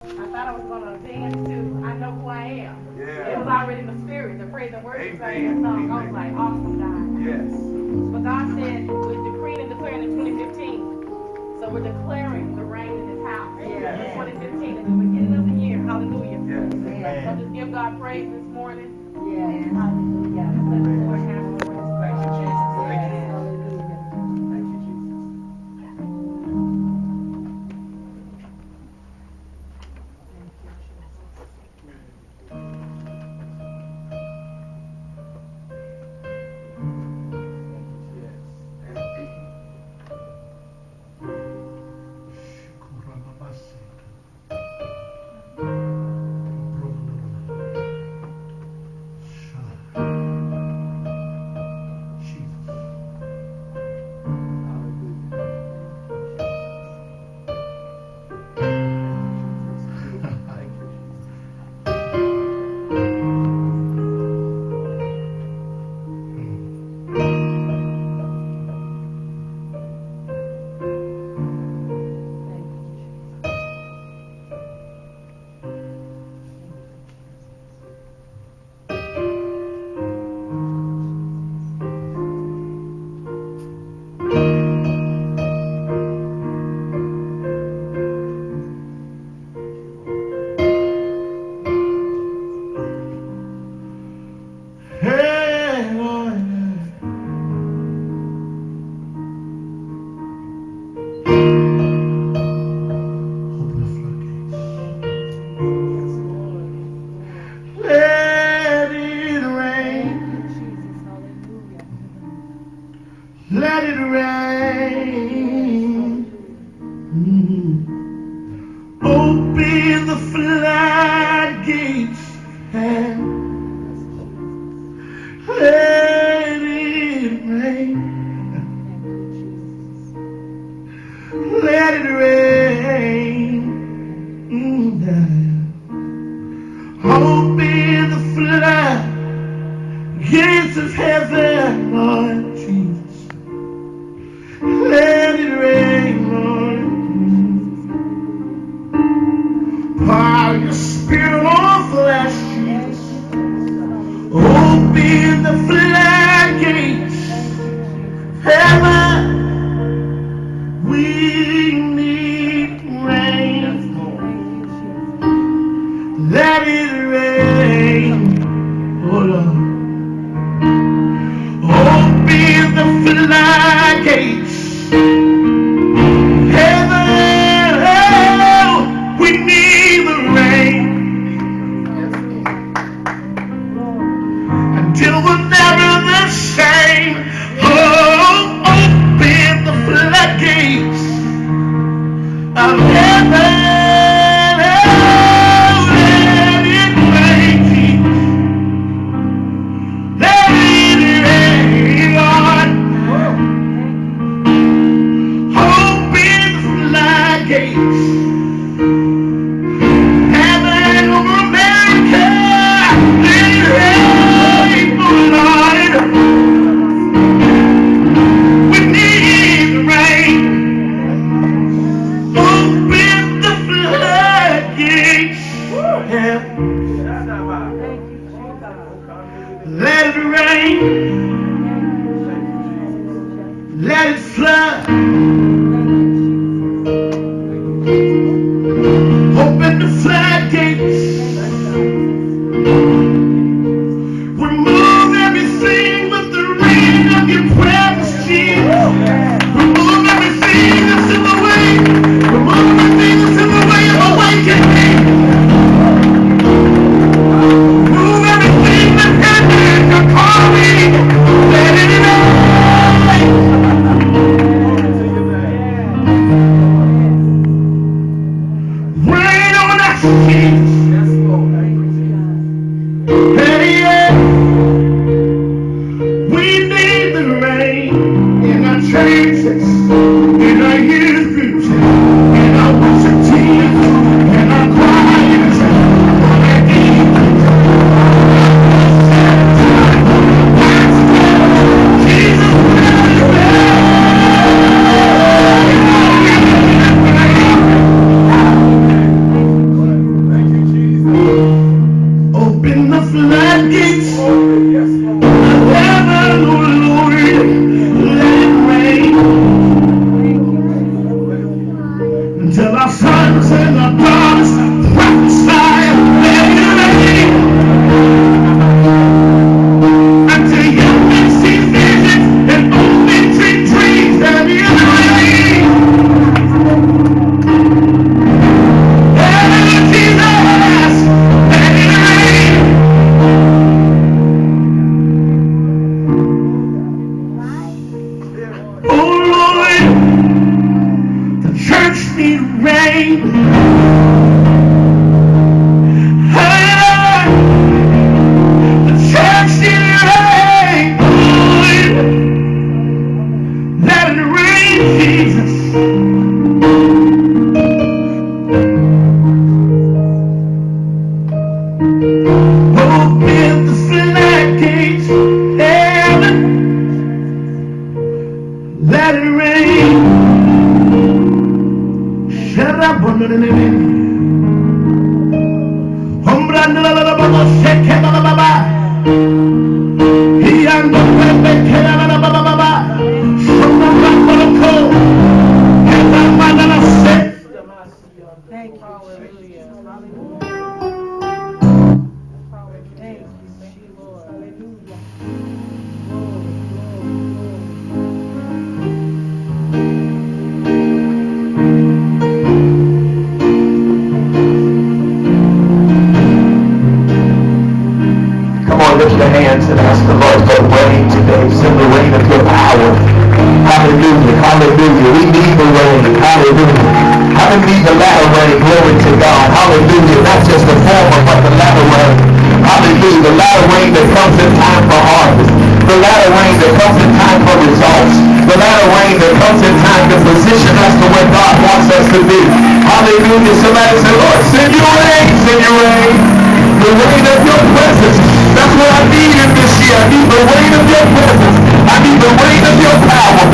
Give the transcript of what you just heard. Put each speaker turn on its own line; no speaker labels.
I thought I was going to dance to I Know Who I Am.
Yeah.
It was already in the spirit, the praise and worship
Amen.
song. I was like, awesome, God.
Yes.
But God said, we're decreeing and declaring in 2015. So we're declaring the rain in this house.
Yes.
In 2015 is the beginning of the year. Hallelujah.
Yes.
So
Amen.
just give God praise this morning.
Yes.
Hallelujah. Just let the Lord have his way.
Thank you, Jesus. Thank you.
Hallelujah.
Thank you, Jesus.
Hey, Lord. Open the floodgates. Let it rain. Let it rain. Open the floodgates and let it rain. Let it rain. Open the floodgates of heaven, Lord Jesus. Let it rain, Lord. Pour your spirit on flesh, Jesus. Open the floodgates, heaven. We need rain. Let it rain, oh Lord. Open the floodgates, heaven. Oh, we need the rain until we're never the same. Oh, open the floodgates of heaven. Oh, let it rain, Jesus. Let it rain, Lord. Open the floodgates, heaven over America. Let it rain, oh Lord. We need the rain. Open the floodgates, heaven. Let it rain. Let it flood. Open the floodgates. Remove everything but the rain of your presence, Jesus. Remove everything that's in the way. Remove everything that's in the way of awakening. Remove everything that hinders your calling. Let it rain. Rain on us, Jesus. Hey, yeah. We need the rain in our churches, in our youth groups, in our worship teams, in our choirs. Jesus, let it rain. floodgates of heaven, oh Lord, let it rain until our sons and our daughters prophesy. Let it rain until young men see visions and old men dream dreams. Let it rain. Jesus, let it rain. Oh Lord, the church need rain. Hey, the church need rain. Lord, let it rain, Jesus. Open the floodgates, heaven, let it rain. Shut up,
Thank you.
Hallelujah.
Thank you, Lord. Hallelujah.
Come on, lift your hands and ask the Lord for rain today. Send the rain of your power. Hallelujah, hallelujah. We need the rain. Hallelujah. How many need the latter rain? Glory to God. Hallelujah. Not just the former, but the latter rain. Hallelujah. The latter rain that comes in time for harvest. The latter rain that comes in time for results. The latter rain that comes in time to position us to where God wants us to be. Hallelujah. Somebody say, Lord, send your rain, send your rain. The rain of your presence. That's what I need in this year. I need the rain of your presence. I need the rain of your power.